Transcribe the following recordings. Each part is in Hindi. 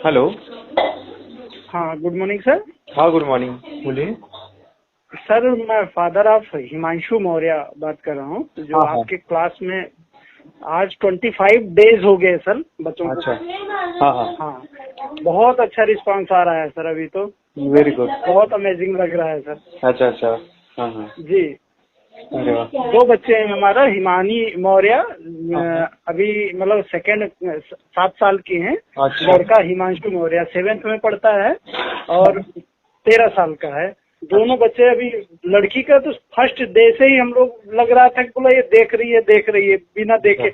हेलो। हाँ, गुड मॉर्निंग सर। हाँ, गुड मॉर्निंग, बोलिए। सर, मैं फादर ऑफ हिमांशु मौर्य बात कर रहा हूँ, जो हाँ हाँ। आपके क्लास में आज 25 डेज हो गए सर बच्चों को। अच्छा। हाँ हाँ। हाँ, बहुत अच्छा रिस्पांस आ रहा है सर। अभी तो वेरी गुड। बहुत अमेजिंग लग रहा है सर। अच्छा अच्छा। हाँ हाँ। जी, अरे वाह। 2 बच्चे हैं हमारा, हिमानी मौर्य हाँ हाँ। अभी मतलब सेकेंड 7 साल की हैं। अच्छा। लड़का हिमांशु मौर्य 7th में पढ़ता है और 13 साल का है। दोनों बच्चे अभी, लड़की का तो फर्स्ट डे से ही हम लोग लग रहा था कि बोला ये देख रही है बिना देखे।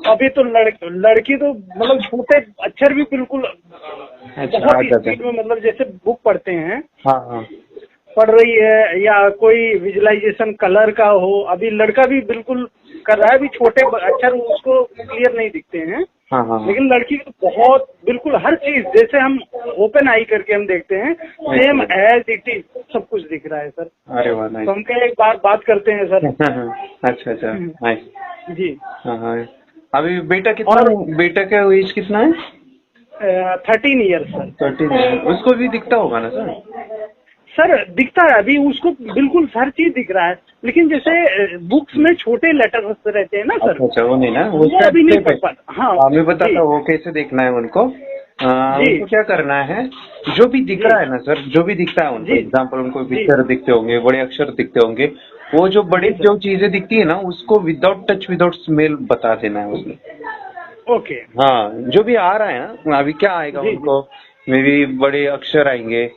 अभी तो लड़की तो मतलब छोटे अक्षर भी बिल्कुल अच्छा। बहुत ही अच्छा स्पीड में, मतलब जैसे बुक पढ़ते हैं हाँ हाँ। पढ़ रही है, या कोई विजुअलाइजेशन कलर का हो। अभी लड़का भी बिल्कुल कर रहा है। अभी छोटे अक्षर उसको क्लियर नहीं दिखते हैं, हाँ हाँ। लेकिन लड़की को बहुत बिल्कुल हर चीज जैसे हम ओपन आई करके हम देखते हैं, सेम एज इट इज सब कुछ दिख रहा है सर। अरे वाह, तो नाइस। हम कहे एक बात करते हैं सर। अच्छा अच्छा, नाइस। जी। हाँ हाँ। अभी बेटा कितना, और बेटा का एज कितना है? 13 ईयर्स सर। 13 है। उसको भी दिखता होगा ना सर? सर दिखता है, अभी उसको बिल्कुल हर चीज दिख रहा है, लेकिन जैसे बुक्स में छोटे लेटर्स रहते हैं ना सर, अच्छा अच्छा, वो नहीं ना, वो वो अभी नहीं पढ़ पाता। हाँ मैं बताता जी हूँ वो कैसे देखना है उनको। जी उनको क्या करना है, जो भी दिख जी रहा है ना सर, जो भी दिखता है उनको, जी एग्जाम्पल उनको जी पिक्चर दिखते होंगे, बड़े अक्षर दिखते होंगे, वो जो बड़ी जी सर। जो चीजें दिखती है ना, उसको विदाउट टच विदाउट स्मेल बता देना है उसमें। ओके। हाँ, जो भी आ रहा है ना, अभी क्या आएगा जी जी उनको, मे बी बड़े अक्षर आएंगे,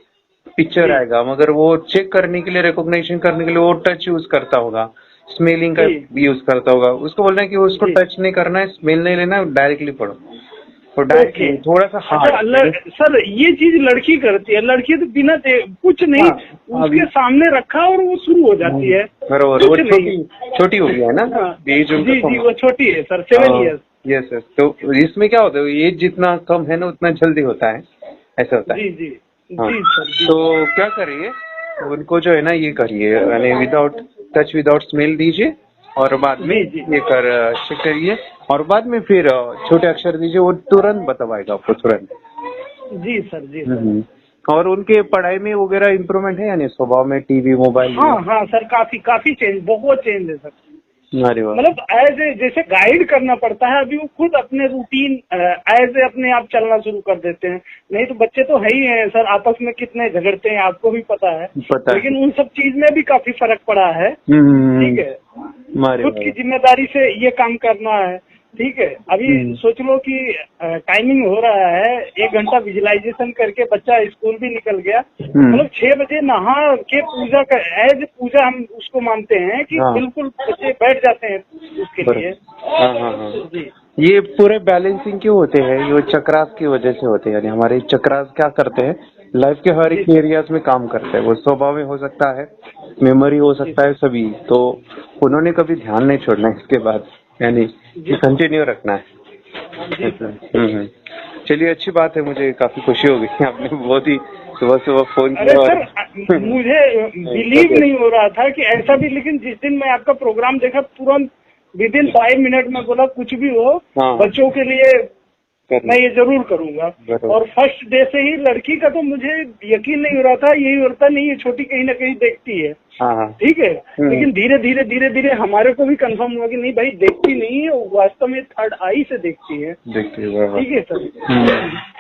पिक्चर जी आएगा, मगर वो चेक करने के लिए, रिकॉग्निशन करने के लिए वो टच यूज करता होगा, स्मेलिंग का जी भी यूज करता होगा। उसको बोलना है कि उसको जी। टच नहीं करना है, स्मेल नहीं लेना है, डायरेक्टली पढ़ो। तो ओके। डायरेक्टली थोड़ा सा अच्छा, हार्ड। सर ये चीज लड़की करती है। लड़की तो बिना कुछ नहीं, हाँ, अभी उसके सामने रखा और वो शुरू हो जाती है, बरोबर, वो कुछ नहीं। छोटी छोटी हो गई है ना, हाँ एज उनका जी जी, कम। वो छोटी है सर, 7 ईयर्स। Yes yes. तो इसमें क्या होता है, एज जितना कम है ना उतना जल्दी होता है, ऐसा होता है। जी जी हाँ, जी सर जी। तो क्या करिए, उनको जो है ना ये करिए, यानी विदाउट टच विदाउट स्मेल दीजिए, और बाद में जी जी ये कर चेक करिए, और बाद में फिर छोटे अक्षर दीजिए, वो तुरंत बतावाएगा आपको, तुरंत। जी सर जी सर। और उनके पढ़ाई में वगैरह इम्प्रूवमेंट है, यानी स्वभाव में, टीवी मोबाइल हाँ में? हाँ सर, काफी काफी चेंज, बहुत चेंज है सर। अरे वाह। मतलब एज ए जैसे गाइड करना पड़ता है, अभी वो खुद अपने रूटीन एज ए अपने आप चलना शुरू कर देते हैं। नहीं तो बच्चे तो है ही हैं सर, आपस में कितने झगड़ते हैं आपको भी पता है, पता है। लेकिन उन सब चीज में भी काफी फर्क पड़ा है। ठीक है, अरे खुद की वाह। जिम्मेदारी से ये काम करना है। ठीक है, अभी सोच लो कि टाइमिंग हो रहा है, 1 घंटा विजुअलाइजेशन करके बच्चा स्कूल भी निकल गया। मतलब 6 बजे नहा के पूजा कर, एज पूजा हम उसको मानते हैं कि हाँ, बिल्कुल बच्चे बैठ जाते हैं उसके लिए। बरोबर। हाँ हाँ हाँ। जी ये पूरे बैलेंसिंग क्यों होते हैं, ये चक्रास की वजह से होते हैं, यानी हमारे चक्रास क्या करते हैं, लाइफ के हर जी एक सर एरियाज में काम करते हैं। वो स्वभाव में हो सकता है, मेमोरी हो जी सकता है, सर सभी। तो उन्होंने कभी ध्यान नहीं छोड़ना है इसके बाद, यानी जी सर कंटिन्यू रखना है। जी ऐसा। सर। चलिए, अच्छी बात है, मुझे काफी खुशी हो गई, आपने बहुत ही सुबह सुबह फोन अरे किया। और सर, मुझे बिलीव नहीं हो रहा था कि ऐसा भी, लेकिन जिस दिन मैं आपका प्रोग्राम देखा तुरंत विदिन 5 मिनट में बोला कुछ भी हो हाँ, बच्चों के लिए करना, मैं ये जरूर करूंगा। बरोबर। और फर्स्ट डे से ही लड़की का तो मुझे यकीन नहीं हो रहा था, यही होता नहीं है, छोटी कहीं ना कहीं देखती है। हाँ हाँ। ठीक है, लेकिन धीरे धीरे हमारे को भी कंफर्म हुआ कि नहीं भाई, देखती नहीं है, वास्तव में थर्ड आई से देखती है। देखिए, बराबर। ठीक है सर।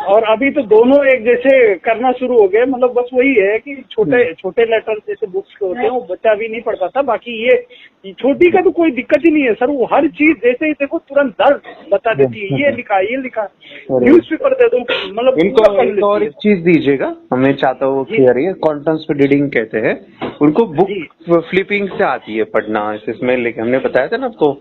और अभी तो दोनों एक जैसे करना शुरू हो गए। मतलब बस वही है कि छोटे छोटे लेटर जैसे बुक्स के होते हैं वो बच्चा भी नहीं पढ़ पाता। बाकी ये छोटी का तो कोई दिक्कत ही नहीं है सर, वो हर चीज जैसे ही देखो तुरंत दर्द बता देती है, ये लिखा न्यूज़पेपर दे दो, मतलब इनको पूरा पढ़ एक और लेती एक है। चीज दीजिएगा, मैं चाहता हूँ जी क्लियर है, कॉन्टेंट रीडिंग कहते हैं उनको, बुक जी फ्लिपिंग से आती है पढ़ना, इसमें लेके हमने बताया था ना आपको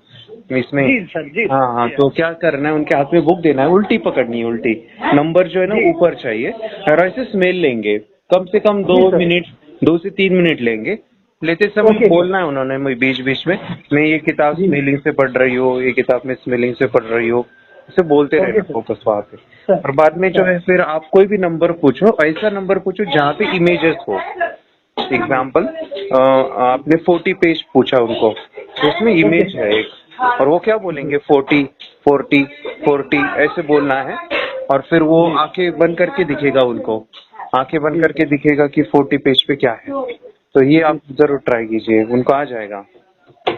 इसमें। जी सर जी हाँ हाँ, जी तो क्या करना है, उनके हाथ में बुक देना है, उल्टी पकड़नी है, उल्टी नंबर जो है ना जी ऊपर चाहिए, और ऐसे स्मेल लेंगे, कम से कम जी सर। 2 से 3 मिनट लेंगे। लेते समय ओके सर। बोलना है उन्होंने बीच बीच में, मैं ये किताब जी स्मेलिंग से पढ़ रही हूँ, ये किताब में स्मेलिंग से पढ़ रही हूँ, इसे बोलते ओके रहना सर। फोकस वहाँ पे। सर और बाद में जो सर है फिर आप कोई भी नंबर पूछो, ऐसा नंबर पूछो जहाँ पे इमेजेस हो। जी एग्जाम्पल, आपने 40 पेज पूछा उनको, तो उसमें ओके इमेज सर। है एक, और वो क्या जी बोलेंगे, 40 40 40 ऐसे बोलना है। और फिर वो आंखें बंद करके दिखेगा उनको, आंखें बंद करके दिखेगा कि 40 पेज पे क्या है। तो ये आप जरूर ट्राई कीजिए, उनको आ जाएगा।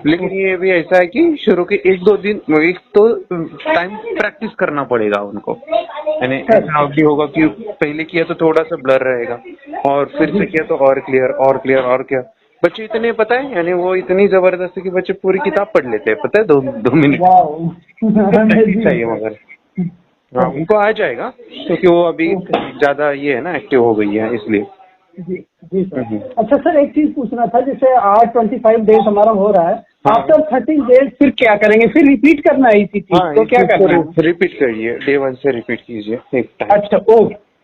लेकिन ये भी ऐसा है कि शुरू के 1-2 दिन एक तो टाइम प्रैक्टिस करना पड़ेगा उनको, यानी ऐसा भी होगा कि पहले किया तो थोड़ा सा ब्लर रहेगा और फिर से किया तो और क्लियर और क्लियर और क्या। बच्चे इतने पता है, यानी वो इतनी जबरदस्त है कि बच्चे पूरी किताब पढ़ लेते हैं, पता है, 2 मिनट चाहिए मगर। हाँ, उनको आ जाएगा क्योंकि वो अभी ज्यादा ये है ना, एक्टिव हो गई है इसलिए। जी जी सर। अच्छा सर, एक चीज पूछना था, जैसे आज 25 डेज हमारा हो रहा है, आफ्टर 30 डेज फिर क्या करेंगे? फिर रिपीट करना है इसी चीज तो क्या करना है? रिपीट करिए, डे 1 से रिपीट कीजिए एक टाइम। अच्छा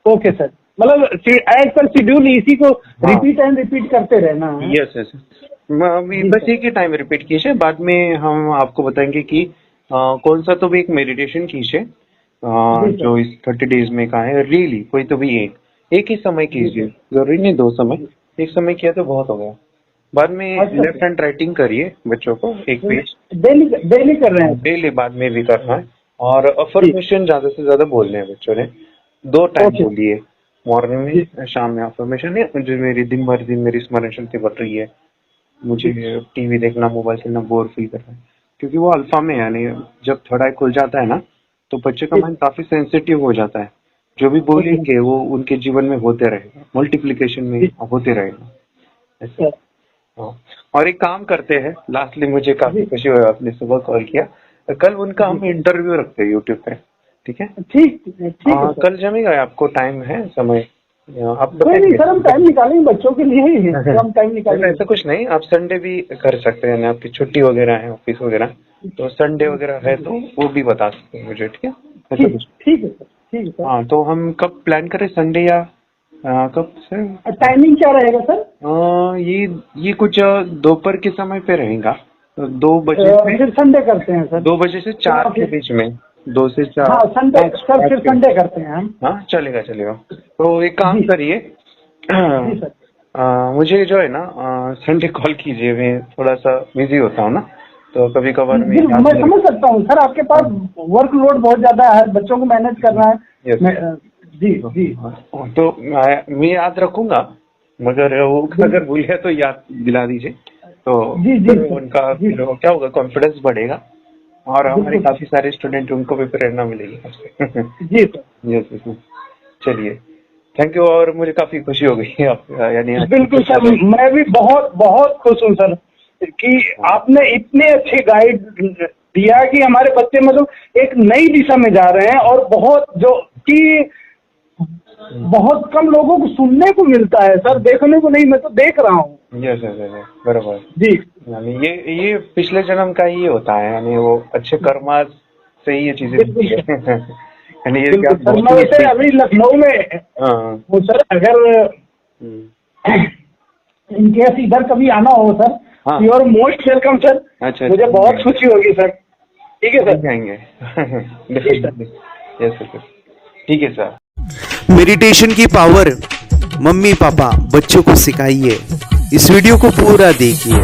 ओके सर, मतलब एज पर शेड्यूल इसी को रिपीट एंड रिपीट करते रहना है। यस यस, बस एक ही टाइम रिपीट कीजिए, बाद में हम आपको बताएंगे कि कौन सा तो भी एक मेडिटेशन कीजिए जो इस 30 डेज में का है। रियली कोई तो भी एक ही समय कीजिए, जरूरी नहीं 2 समय, एक समय किया तो बहुत हो गया। बाद में लेफ्ट हैंड राइटिंग करिए बच्चों को, एक पेज डेली कर रहे हैं, डेली बाद में भी करना है। और अफर्मेशन ज्यादा से ज्यादा बोलने हैं बच्चों ने, 2 टाइम बोलिए, मॉर्निंग में शाम में। अफर्मेशन है जो मेरी दिन भर दिन मेरी स्मरण शक्ति बढ़ रही है, मुझे टीवी देखना मोबाइल से ना बोर फील कर रहा है, क्योंकि वो अल्फा में, यानी जब थर्ड आई खुल जाता है ना तो बच्चे का माइंड काफी सेंसिटिव हो जाता है। जो भी बोलेंगे वो उनके जीवन में होते रहेगा, मल्टीप्लिकेशन में होते रहेगा ऐसा। और एक काम करते हैं, लास्टली मुझे काफी खुशी हुई आपने सुबह कॉल किया, कल उनका हम इंटरव्यू रखते हैं यूट्यूब पे, ठीक है? ठीक कल जमेगा, आपको टाइम है, समय आप नहीं सर, हम टाइम निकालेंगे बच्चों के लिए ही तो हम टाइम निकालेंगे। ऐसा कुछ नहीं, आप संडे भी कर सकते हैं, आपकी छुट्टी वगैरह है ऑफिस वगैरह, तो संडे वगैरह है तो वो भी बता सकते हैं मुझे, ठीक है? ठीक है सर। हाँ, तो हम कब प्लान करें, संडे या कब सर? टाइमिंग क्या रहेगा सर? ये कुछ दोपहर के समय पे रहेगा, 2 बजे से। फिर संडे करते हैं सर, 2 बजे से 4 के बीच में, 2 से 4। हाँ संडे सर, फिर संडे करते हैं हम। हाँ चलेगा। तो एक काम करिए, मुझे जो है ना संडे कॉल कीजिए, मैं थोड़ा सा बिजी होता हूँ ना, तो कभी कभार मैं समझ सकता हूँ सर, आपके पास वर्कलोड बहुत ज्यादा है, बच्चों को मैनेज करना है। जी तो मैं याद रखूंगा, मगर वो अगर भूल गया तो याद दिला दीजिए, तो उनका क्या होगा, कॉन्फिडेंस बढ़ेगा और हमारे काफी सारे स्टूडेंट, उनको भी प्रेरणा मिलेगी आपसे। जी सर। यस, चलिए, थैंक यू। और मुझे काफी खुशी हो गई आप, यानी बिल्कुल सर, मैं भी बहुत खुश हूँ सर कि आपने इतने अच्छे गाइड दिया कि हमारे बच्चे मतलब एक नई दिशा में जा रहे हैं, और बहुत कम लोगों को सुनने को मिलता है सर, देखने को नहीं, मैं तो देख रहा हूँ। यस बराबर जी, यानी ये पिछले जन्म का ही होता है, यानी वो अच्छे कर्मा से ही ये चीजें होती है। यानी ये क्या वैसे अभी लखनऊ में हूँ सर, अगर इनकेस इधर कभी आना हो sir, you are most welcome sir. अच्छा, मुझे बहुत खुशी होगी सर। ठीक है सर, जाएंगे। यस सर, ठीक है सर। मेडिटेशन की पावर मम्मी पापा बच्चों को सिखाइए, इस वीडियो को पूरा देखिए।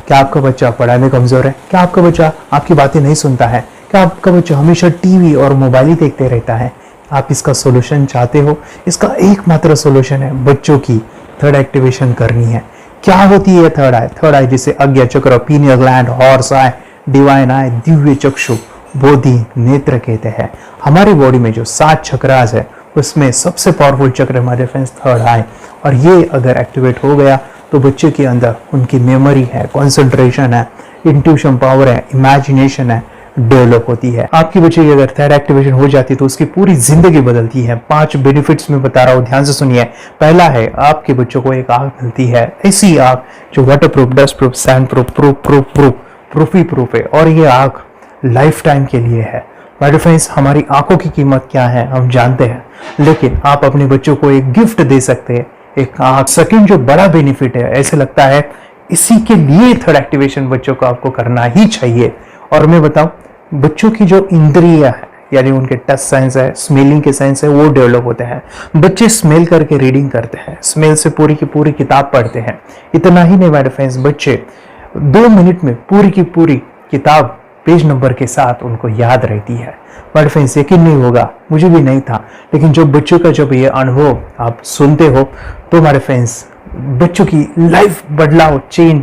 क्या आपका बच्चा पढ़ाई में कमजोर है? क्या आपका बच्चा आपकी बातें नहीं सुनता है? क्या आपका बच्चा हमेशा टीवी और मोबाइल ही देखते रहता है? आप इसका सॉल्यूशन चाहते हो? इसका एकमात्र सॉल्यूशन है बच्चों की थर्ड एक्टिवेशन करनी है। क्या होती है थर्ड आई? थर्ड आई जिसे अज्ञा चक्र, pineal gland, Horus eye, divine eye, दिव्य चक्षु, बोधि नेत्र कहते हैं। हमारी बॉडी में जो 7 चक्रास है उसमें सबसे पावरफुल चक्र हमारे फ्रेंड्स थर्ड आई, और ये अगर एक्टिवेट हो गया तो बच्चे के अंदर उनकी मेमोरी है, कंसंट्रेशन है, इंट्यूशन पावर है, इमेजिनेशन है, डेवलप होती है। आपकी बच्चे की अगर थर्ड एक्टिवेशन हो जाती है तो उसकी पूरी जिंदगी बदलती है। 5 बेनिफिट्स में बता रहा हूँ, ध्यान से सुनिए। पहला है, आपके बच्चों को एक आंख मिलती है, ऐसी आंख जो water proof, dust proof, sand proof, proof है, और ये आंख लाइफ टाइम के लिए है। माय फ्रेंड्स, हमारी आंखों की कीमत क्या है हम जानते हैं, लेकिन आप अपने बच्चों को एक गिफ्ट दे सकते हैं, एक आंख। सेकंड जो बड़ा बेनिफिट है, ऐसे लगता है इसी के लिए थर्ड एक्टिवेशन बच्चों को आपको करना ही चाहिए। और मैं बताऊं, बच्चों की जो इंद्रियां है, यानी उनके टच सेंस है, स्मेलिंग के सेंस है, वो डेवलप होते हैं। बच्चे स्मेल करके रीडिंग करते हैं, स्मेल से पूरी की पूरी किताब पढ़ते हैं। इतना ही नहीं माय फ्रेंड्स, बच्चे 2 मिनट में पूरी की पूरी किताब पेज नंबर के साथ उनको याद रहती है। बट फ्रेंड्स यकीन नहीं होगा, मुझे भी नहीं था, लेकिन जो बच्चों का जब ये अनुभव आप सुनते हो तो हमारे फ्रेंड्स बच्चों की लाइफ बदलाव चेंज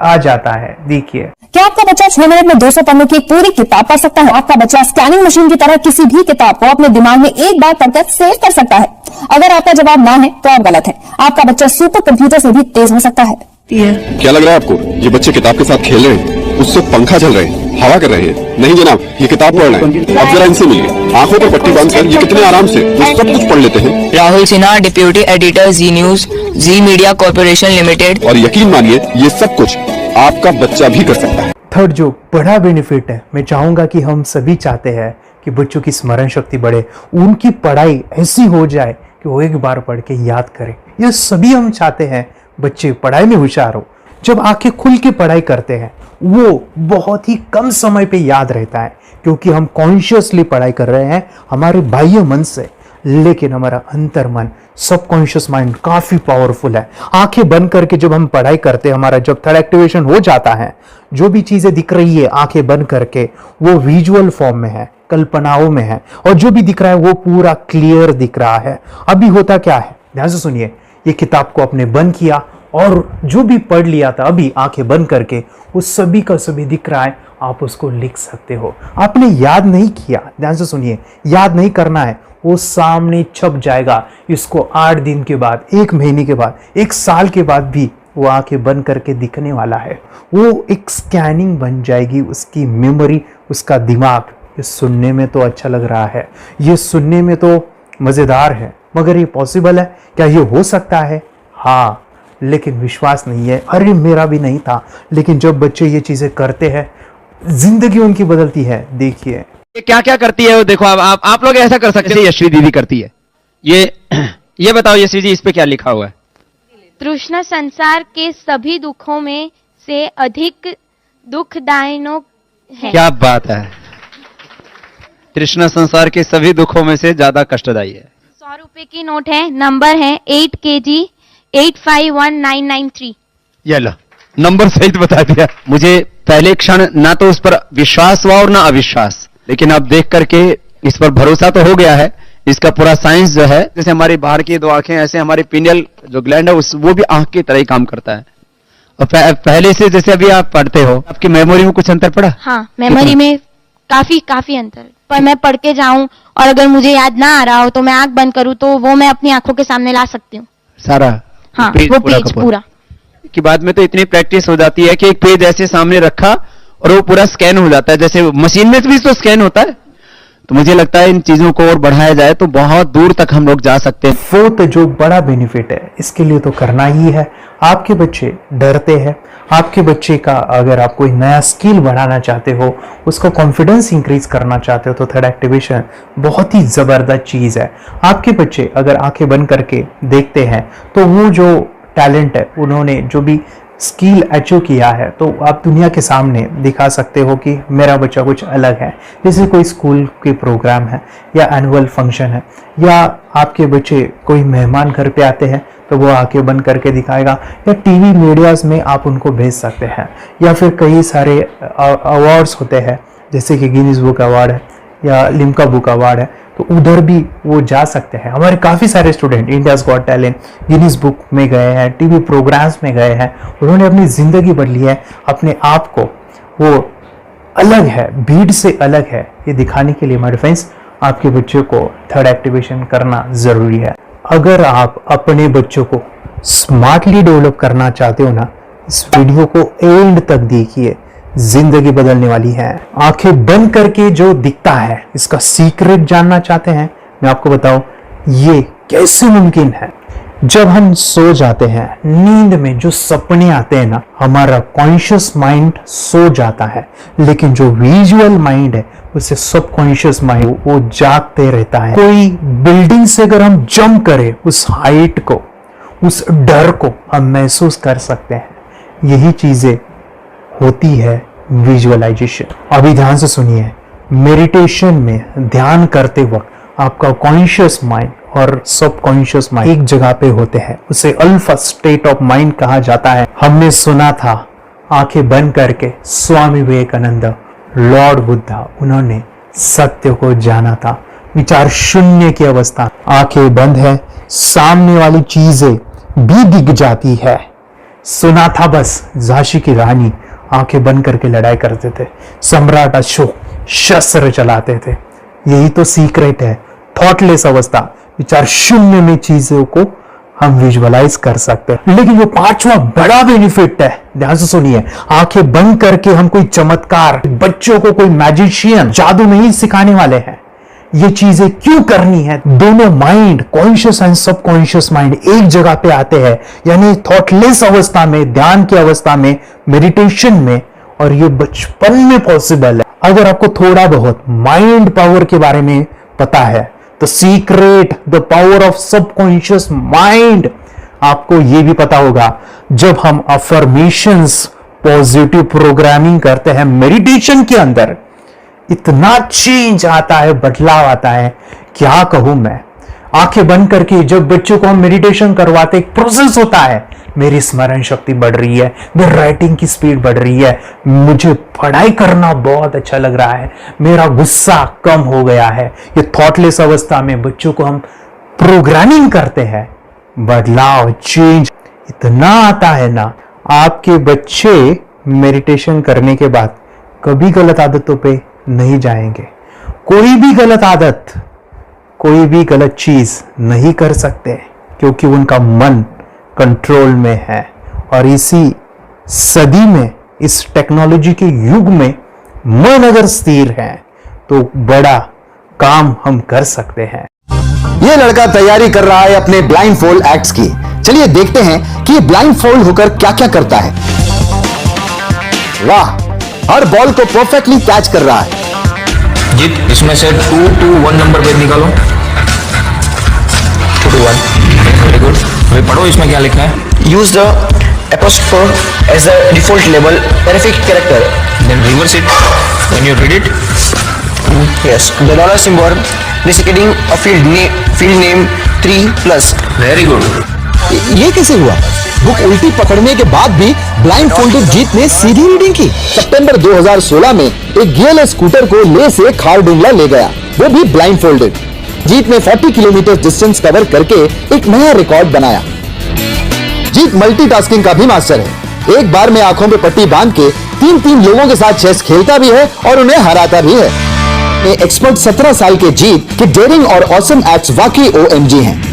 आ जाता है। देखिए, क्या आपका बच्चा 6 मिनट में 200 पन्नों की एक पूरी किताब पढ़ सकता है? आपका बच्चा स्कैनिंग मशीन की तरह किसी भी किताब को अपने दिमाग में एक बार पढ़कर सेव कर सकता है। अगर आपका जवाब ना है तो आप गलत है। आपका बच्चा सुपर कंप्यूटर से भी तेज हो सकता है। क्या लग रहा है आपको? ये बच्चे किताब के साथ खेल रहे हैं, उससे पंखा चल रहे हैं, हवा कर रहे हैं। नहीं जनाब, ये किताब पढ़ रहे हैं। अब जरा इनसे मिलिए, आंखों पर पट्टी बांधकर ये कितने आराम से ये सब कुछ पढ़ लेते हैं। राहुल सिन्हा, डिप्यूटी एडिटर, जी न्यूज, जी मीडिया कॉर्पोरेशन लिमिटेड। और यकीन मानिए ये सब कुछ आपका बच्चा भी कर सकता है। थर्ड जो बड़ा बेनिफिट है, मैं चाहूंगा कि हम सभी चाहते हैं कि बच्चों की स्मरण शक्ति बढ़े, उनकी पढ़ाई ऐसी हो जाए कि वो एक बार पढ़ के याद करें। ये सभी हम चाहते हैं बच्चे पढ़ाई में होशियार हो। जब आंखें खुल के पढ़ाई करते हैं वो बहुत ही कम समय पे याद रहता है, क्योंकि हम कॉन्शियसली पढ़ाई कर रहे हैं हमारे बाह्य मन से, लेकिन हमारा अंतर मन, सबकॉन्शियस माइंड काफी पावरफुल है। आंखें बंद करके जब हम पढ़ाई करते हैं, हमारा जब थर्ड एक्टिवेशन हो जाता है, जो भी चीजें दिख रही है आंखें बंद करके वो विजुअल फॉर्म में है, कल्पनाओं में है, और जो भी दिख रहा है वो पूरा क्लियर दिख रहा है। अभी होता क्या है, ध्यान से सुनिए, ये किताब को आपने बंद किया और जो भी पढ़ लिया था अभी आंखें बंद करके वो सभी का सभी दिख रहा है, आप उसको लिख सकते हो। आपने याद नहीं किया, ध्यान से सुनिए, याद नहीं करना है, वो सामने छप जाएगा। इसको 8 दिन के बाद, 1 महीने के बाद, 1 साल के बाद भी वो आंखें बंद करके दिखने वाला है। वो एक स्कैनिंग बन जाएगी, उसकी मेमोरी, उसका दिमाग। ये सुनने में तो अच्छा लग रहा है, ये सुनने में तो मजेदार है, मगर ये पॉसिबल है क्या? ये हो सकता है, हाँ, लेकिन विश्वास नहीं है। अरे मेरा भी नहीं था, लेकिन जब बच्चे ये चीजें करते हैं जिंदगी उनकी बदलती है। देखिए ये क्या क्या करती है वो देखो। आप लोग ऐसा कर सकते हैं, यश्वी दीदी करती है। ये बताओ यश्वी जी, इस पे क्या लिखा हुआ है? तृष्णा संसार के सभी दुखों में से अधिक दुखदायक है। क्या बात है, तृष्णा संसार के सभी दुखों में से ज्यादा कष्टदायी है। 100 रुपए की नोट है, नंबर है 8 kg 851993। ये लो, नंबर सहित बता दिया। मुझे पहले क्षण ना तो उस पर विश्वास हुआ और ना अविश्वास, लेकिन अब देख करके इस पर भरोसा तो हो गया है। इसका पूरा साइंस जो है, जैसे हमारी बाहर की 2 आंखें, ऐसे हमारी पिनियल जो ग्लैंड है वो भी आंख की तरह ही काम करता है। और पहले से जैसे अभी आप पढ़ते हो, आपकी मेमोरी में कुछ अंतर पड़ा? हाँ, मेमोरी में काफी अंतर। पर मैं पढ़ के जाऊं और अगर मुझे याद ना आ रहा हो तो मैं आंख बंद करूं तो वो मैं अपनी आंखों के सामने ला सकती हूँ सारा। हाँ, वो पेज पूरा कि बाद में तो इतनी प्रैक्टिस हो जाती है कि एक पेज ऐसे सामने रखा और वो पूरा स्कैन हो जाता है, जैसे मशीन में भी तो स्कैन होता है। तो मुझे लगता है इन चीजों को और बढ़ाया जाए तो बहुत दूर तक हम लोग जा सकते हैं। फोर्थ जो बड़ा बेनिफिट है, इसके लिए तो करना ही है। आपके बच्चे डरते हैं, आपके बच्चे का अगर आप कोई नया स्किल बढ़ाना चाहते हो, उसका कॉन्फिडेंस इंक्रीज करना चाहते हो, तो थर्ड एक्टिवेशन बहुत ही जबरदस्त चीज है। आपके बच्चे अगर आंखें बंद करके देखते हैं तो वो जो टैलेंट है, उन्होंने जो भी स्किल अचीव किया है, तो आप दुनिया के सामने दिखा सकते हो कि मेरा बच्चा कुछ अलग है। जैसे कोई स्कूल के प्रोग्राम है या एनुअल फंक्शन है, या आपके बच्चे कोई मेहमान घर पे आते हैं तो वो आंखें बंद करके दिखाएगा, या टीवी मीडियाज में आप उनको भेज सकते हैं, या फिर कई सारे अवार्ड्स होते हैं जैसे कि गिनीज बुक अवार्ड है या लिम्का बुक अवार्ड है, तो उधर भी वो जा सकते हैं। हमारे काफ़ी सारे student India's got talent, Guinness book में गए हैं, टीवी प्रोग्राम्स में गए हैं, उन्होंने अपनी ज़िंदगी बदली है, अपने आप को वो अलग है, भीड़ से अलग है, ये दिखाने के लिए मेरे फ्रेंड्स आपके बच्चों को थर्ड एक्टिवेशन करना ज़रूरी है। अगर आप अपने बच्चों को स्मार्टली डेवलप करना चाहते हो ना, इस वीडियो को एंड तक देखिए, जिंदगी बदलने वाली है। आंखें बंद करके जो दिखता है, इसका सीक्रेट जानना चाहते हैं, मैं आपको बताऊं ये कैसे मुमकिन है। जब हम सो जाते हैं, नींद में जो सपने आते हैं ना, हमारा कॉन्शियस माइंड सो जाता है, लेकिन जो विजुअल माइंड है, उसे सबकॉन्शियस माइंड वो जागते रहता है। कोई बिल्डिंग से अगर हम जंप करें, उस हाइट को, उस डर को हम महसूस कर सकते हैं। यही चीजें होती है विजुअलाइजेशन। अभी ध्यान से सुनिए, मेडिटेशन में ध्यान करते वक्त आपका कॉन्शियस माइंड और सबकॉन्शियस माइंड एक जगह पे होते हैं, उसे अल्फा स्टेट ऑफ माइंड कहा जाता है। हमने सुना था आंखें बंद करके स्वामी विवेकानंद लॉर्ड बुद्धा, उन्होंने सत्य को जाना था। विचार शून्य की अवस्था, आंखें बंद है, सामने वाली चीजें भी दिख जाती है। सुना था बस, झांसी की रानी आंखें बंद करके लड़ाई करते थे, सम्राट अशोक शस्त्र चलाते थे। यही तो सीक्रेट है, थॉटलेस अवस्था, विचार शून्य में चीजों को हम विजुअलाइज कर सकते हैं। लेकिन जो पांचवा बड़ा बेनिफिट है, ध्यान से सुनिए, आंखें बंद करके हम कोई चमत्कार, बच्चों को कोई मैजिशियन जादू नहीं सिखाने वाले हैं। ये चीजें क्यों करनी है? दोनों mind, conscious and subconscious mind एक जगह पे आते हैं, यानी थॉटलेस अवस्था में, ध्यान की अवस्था में, मेडिटेशन में, और ये बचपन में पॉसिबल है। अगर आपको थोड़ा बहुत माइंड पावर के बारे में पता है, तो secret, the power of subconscious mind, आपको ये भी पता होगा, जब हम अफर्मेशंस, पॉजिटिव प्रोग्रामिंग करते हैं मेडिटेशन के अंदर, इतना चेंज आता है, बदलाव आता है, क्या कहूं मैं। आंखें बंद करके जब बच्चों को हम मेडिटेशन करवाते, एक प्रोसेस होता है, मेरी स्मरण शक्ति बढ़ रही है, मेरी राइटिंग की स्पीड बढ़ रही है, मुझे पढ़ाई करना बहुत अच्छा लग रहा है, मेरा गुस्सा कम हो गया है। ये थॉटलेस अवस्था में बच्चों को हम प्रोग्रामिंग करते हैं, बदलाव, चेंज इतना आता है ना। आपके बच्चे मेडिटेशन करने के बाद कभी गलत आदतों पे नहीं जाएंगे। कोई भी गलत आदत, कोई भी गलत चीज नहीं कर सकते, क्योंकि उनका मन कंट्रोल में है। और इसी सदी में, इस टेक्नोलॉजी के युग में, मन अगर स्थिर है तो बड़ा काम हम कर सकते हैं। ये लड़का तैयारी कर रहा है अपने ब्लाइंड फोल्ड एक्ट्स की। चलिए देखते हैं कि ये ब्लाइंड फोल्ड होकर क्या क्या करता है। वाह, हर बॉल को परफेक्टली कैच कर रहा है। जी, इसमें से 2 to 1 नंबर पे निकालो। 2 to 1, वेरी गुड। अभी पढ़ो इसमें क्या लिखा है। Use the apostrophe as a default label perfect character. Then reverse it when you read it. Yes, the dollar symbol designating a field name 3+. Very good. ये कैसे हुआ? बुक उल्टी पकड़ने के बाद भी ब्लाइंड फोल्डेड जीत ने सीधी रीडिंग की। सितंबर 2016 में एक गियरलेस स्कूटर को ले से खारडुंगला ले गया, वो भी ब्लाइंड फोल्डेड। जीत ने 40 किलोमीटर डिस्टेंस कवर करके एक नया रिकॉर्ड बनाया। जीत मल्टीटास्किंग का भी मास्टर है। एक बार में आंखों पे पट्टी बांध के 3 लोगों के साथ चेस खेलता भी है और उन्हें हराता भी है। एक्सपर्ट 17 साल के जीत के डेयरिंग और ऑसम एक्ट्स वाकई OMG हैं।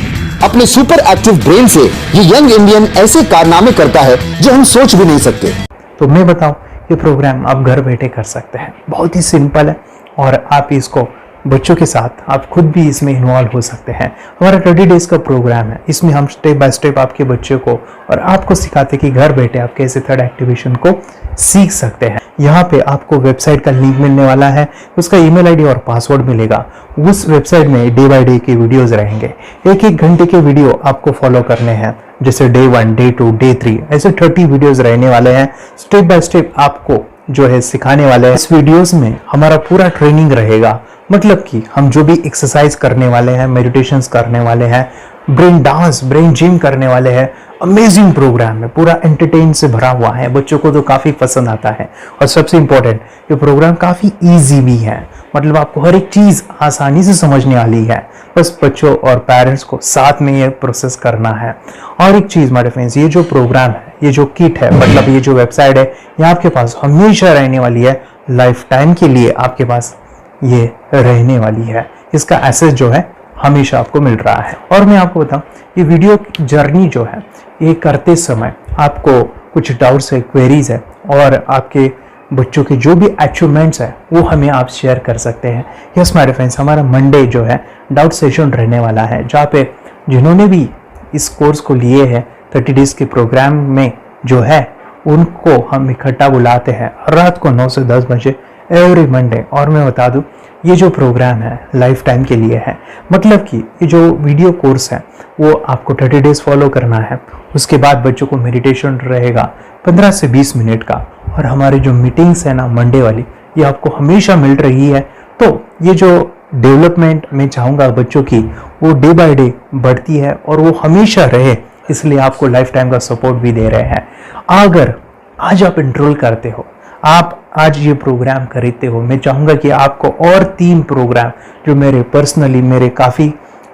अपने सुपर एक्टिव ब्रेन से ये यंग इंडियन ऐसे कारनामे करता है जो हम सोच भी नहीं सकते। तो मैं बताऊं, ये प्रोग्राम आप घर बैठे कर सकते हैं, बहुत ही सिंपल है, और आप इसको बच्चों के साथ आप खुद भी इसमें इन्वॉल्व हो सकते हैं। हमारा 30 डेज का प्रोग्राम है, इसमें हम स्टेप बाय स्टेप आपके बच्चे को और आपको सिखाते कि घर बैठे आप कैसे थर्ड एक्टिवेशन को सीख सकते हैं। यहाँ पे आपको वेबसाइट का लिंक मिलने वाला है, उसका ईमेल आईडी और पासवर्ड मिलेगा। उस वेबसाइट में डे बाय डे के वीडियोस रहेंगे, 1-1 घंटे के वीडियो आपको फॉलो करने हैं, जैसे डे 1, डे 2, डे 3, ऐसे 30 वीडियोस रहने वाले हैं। स्टेप बाय स्टेप आपको जो है सिखाने वाले हैं। इस वीडियोस में हमारा पूरा ट्रेनिंग रहेगा, मतलब कि हम जो भी एक्सरसाइज करने वाले हैं, मेडिटेशंस करने वाले हैं, ब्रेन डांस, ब्रेन जिम करने वाले हैं। अमेजिंग प्रोग्राम है, पूरा एंटरटेन से भरा हुआ है, बच्चों को तो काफी पसंद आता है। और सबसे इंपॉर्टेंट, ये प्रोग्राम काफी इजी भी है, मतलब आपको हर एक चीज आसानी से समझने वाली है। बस बच्चों और पेरेंट्स को साथ में ये प्रोसेस करना है। और एक चीज माय फ्रेंड्स, ये जो प्रोग्राम है, ये जो किट है, मतलब ये जो वेबसाइट है, ये आपके पास हमेशा रहने वाली है, लाइफ टाइम के लिए आपके पास ये रहने वाली है। इसका एक्सेस जो है हमेशा आपको मिल रहा है। और मैं आपको बताऊं, ये वीडियो जर्नी जो है, ये करते समय आपको कुछ डाउट्स है, क्वेरीज है, और आपके बच्चों के जो भी अचीवमेंट्स है वो हमें आप शेयर कर सकते हैं। यस माय फ्रेंड्स, हमारा मंडे जो है डाउट सेशन रहने वाला है, जहाँ पे जिन्होंने भी इस कोर्स को लिए हैं 30 डेज के प्रोग्राम में जो है, उनको हम इकट्ठा बुलाते हैं रात को 9 से 10 बजे एवरी मंडे। और मैं बता दूं, ये जो प्रोग्राम है लाइफ टाइम के लिए है, मतलब कि ये जो वीडियो कोर्स है वो आपको 30 डेज फॉलो करना है। उसके बाद बच्चों को मेडिटेशन रहेगा 15 से 20 मिनट का, और हमारी जो मीटिंग्स है ना मंडे वाली, ये आपको हमेशा मिल रही है। तो ये जो डेवलपमेंट मैं चाहूँगा बच्चों की, वो डे बाय डे बढ़ती है और वो हमेशा रहे, इसलिए आपको लाइफ टाइम का सपोर्ट भी दे रहे हैं। अगर आज आप एनरोल करते हो, आप आज ये प्रोग्राम खरीदते हो, मैं चाहूँगा कि आपको और 3 प्रोग्राम जो मेरे पर्सनली मेरे काफ़ी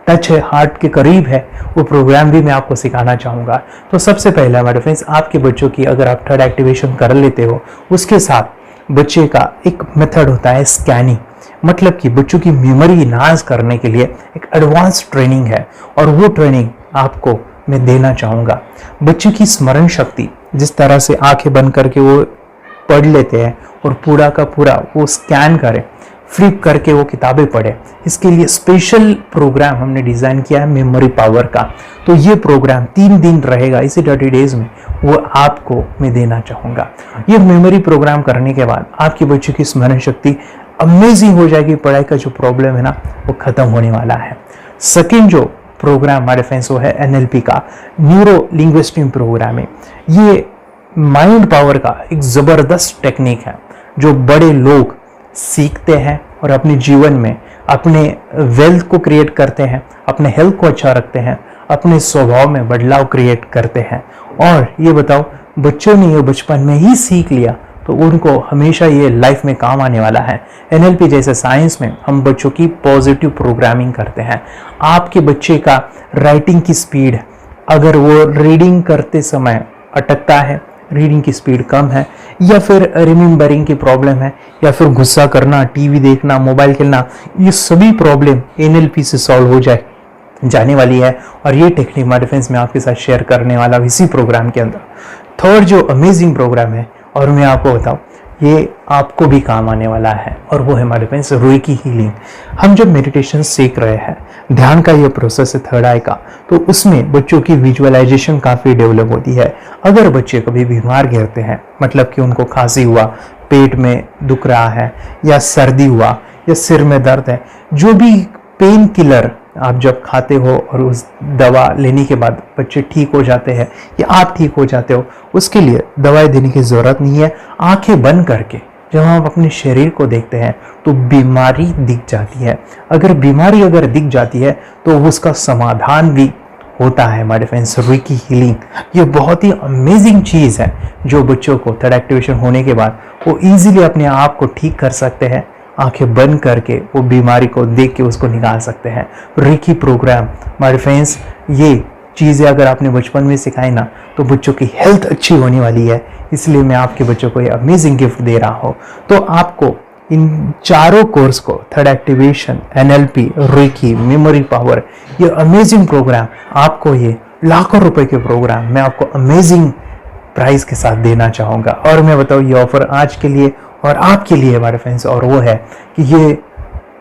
टच है, हार्ट के करीब है, वो प्रोग्राम भी मैं आपको सिखाना चाहूँगा। तो सबसे पहला मेरे फ्रेंड्स, आपके बच्चों की अगर आप थर्ड एक्टिवेशन कर लेते हो, उसके साथ बच्चे का एक मेथड होता है स्कैनिंग, मतलब कि बच्चों की मेमोरी इनहांस करने के लिए एक एडवांस ट्रेनिंग है, और वो ट्रेनिंग आपको मैं देना चाहूँगा। बच्चों की स्मरण शक्ति, जिस तरह से आंखें बंद करके वो पढ़ लेते हैं और पूरा का पूरा वो स्कैन करें, फ्लिप करके वो किताबें पढ़े, इसके लिए स्पेशल प्रोग्राम हमने डिज़ाइन किया है मेमोरी पावर का। तो ये प्रोग्राम 3 दिन रहेगा, इसी 30 डेज में वो आपको मैं देना चाहूँगा। ये मेमोरी प्रोग्राम करने के बाद आपके बच्चों की स्मरण शक्ति अमेजिंग हो जाएगी, पढ़ाई का जो प्रॉब्लम है ना वो खत्म होने वाला है। सेकेंड जो प्रोग्राम हमारे फ्रेंड्स वो है NLP का, न्यूरो लिंग्विस्टिक प्रोग्राम है। ये माइंड पावर का एक ज़बरदस्त टेक्निक है जो बड़े लोग सीखते हैं और अपने जीवन में अपने वेल्थ को क्रिएट करते हैं, अपने हेल्थ को अच्छा रखते हैं, अपने स्वभाव में बदलाव क्रिएट करते हैं। और ये बताओ, बच्चों ने ये बचपन में ही सीख लिया तो उनको हमेशा ये लाइफ में काम आने वाला है। NLP जैसे साइंस में हम बच्चों की पॉजिटिव प्रोग्रामिंग करते हैं। आपके बच्चे का राइटिंग की स्पीड, अगर वो रीडिंग करते समय अटकता है, रीडिंग की स्पीड कम है, या फिर रिमेम्बरिंग की प्रॉब्लम है, या फिर गुस्सा करना, टीवी देखना, मोबाइल खेलना, ये सभी प्रॉब्लम NLP से सॉल्व हो जाने वाली है। और ये टेक्निक हमारे फ्रेंड्स मैं आपके साथ शेयर करने वाला इसी प्रोग्राम के अंदर। थर्ड जो अमेजिंग प्रोग्राम है, और मैं आपको बताऊं ये आपको भी काम आने वाला है, और वो है हमारे फ्रेंड्स रुइकी हीलिंग। हम जब मेडिटेशन सीख रहे हैं, ध्यान का ये प्रोसेस है थर्ड आई का, तो उसमें बच्चों की विजुअलाइजेशन काफ़ी डेवलप होती है। अगर बच्चे कभी बीमार गिरते हैं, मतलब कि उनको खांसी हुआ, पेट में दुख रहा है, या सर्दी हुआ, या सिर में दर्द है, जो भी पेन किलर आप जब खाते हो और उस दवा लेने के बाद बच्चे ठीक हो जाते हैं या आप ठीक हो जाते हो, उसके लिए दवाई देने की ज़रूरत नहीं है। आंखें बंद करके जब हम अपने शरीर को देखते हैं तो बीमारी दिख जाती है। अगर बीमारी दिख जाती है तो उसका समाधान भी होता है हमारे फ्रेंड्स। रुइकी हीलिंग ये बहुत ही अमेजिंग चीज़ है जो बच्चों को थर्ड एक्टिवेशन होने के बाद वो ईजिली अपने आप को ठीक कर सकते हैं। आंखें बंद करके वो बीमारी को देख के उसको निकाल सकते हैं। रुइकी प्रोग्राम हमारे फ्रेंड्स, ये चीज़ें अगर आपने बचपन में सिखाई ना तो बच्चों की हेल्थ अच्छी होने वाली है। इसलिए मैं आपके बच्चों को ये अमेजिंग गिफ्ट दे रहा हूँ। तो आपको इन चारों कोर्स को, third activation, NLP, Roorkee, memory power, ये अमेजिंग प्रोग्राम, आपको ये लाखों रुपए के प्रोग्राम मैं आपको अमेजिंग प्राइस के साथ देना चाहूँगा। और मैं बताऊँ ये ऑफर आज के लिए और आपके लिए हमारे फ्रेंड्स, और वो है कि ये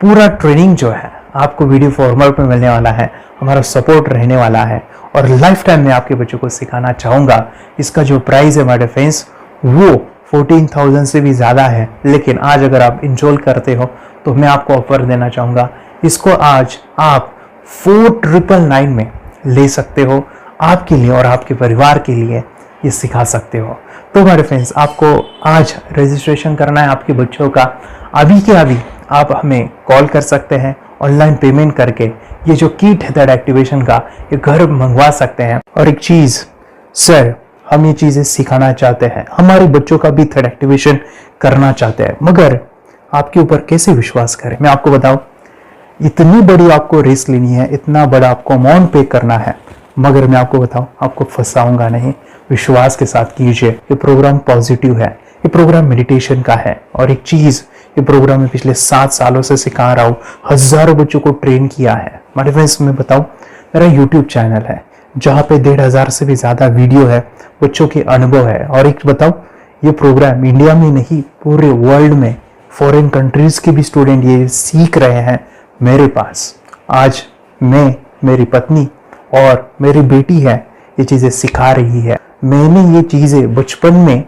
पूरा ट्रेनिंग जो है आपको वीडियो फॉर्मेट में मिलने वाला है, हमारा सपोर्ट रहने वाला है, और लाइफ टाइम में आपके बच्चों को सिखाना चाहूँगा। इसका जो प्राइस है हमारे फ्रेंड्स वो 14,000 से भी ज़्यादा है, लेकिन आज अगर आप इंस्टॉल करते हो तो मैं आपको ऑफर देना चाहूँगा। इसको आज आप 4,999 में ले सकते हो, आपके लिए और आपके परिवार के लिए ये सिखा सकते हो। तो हमारे फ्रेंड्स, आपको आज रजिस्ट्रेशन करना है आपके बच्चों का। अभी के अभी आप हमें कॉल कर सकते हैं, ऑनलाइन पेमेंट करके ये जो किट है थर्ड एक्टिवेशन का ये घर मंगवा सकते हैं। और एक चीज़ सर, हम ये चीज़ें सिखाना चाहते हैं, हमारे बच्चों का भी थर्ड एक्टिवेशन करना चाहते हैं, मगर आपके ऊपर कैसे विश्वास करें? मैं आपको बताऊं, इतनी बड़ी आपको रिस्क लेनी है, इतना बड़ा आपको अमाउंट पे करना है, मगर मैं आपको बताऊं आपको फंसाऊंगा नहीं। विश्वास के साथ कीजिए। ये प्रोग्राम पॉजिटिव है, ये प्रोग्राम मेडिटेशन का है। और एक चीज़, ये प्रोग्राम में पिछले 7 सालों से सिखा रहा हूँ, हज़ारों बच्चों को ट्रेन किया है। हमारे फ्रेंड्स, मैं बताऊँ, मेरा यूट्यूब चैनल है जहाँ पे 1,500 से भी ज़्यादा वीडियो है, बच्चों के अनुभव है। और एक बताऊँ, ये प्रोग्राम इंडिया में नहीं पूरे वर्ल्ड में फॉरेन कंट्रीज़ के भी स्टूडेंट ये सीख रहे हैं मेरे पास। आज मैं, मेरी पत्नी और मेरी बेटी है ये चीज़ें सिखा रही है। मैंने ये चीज़ें बचपन में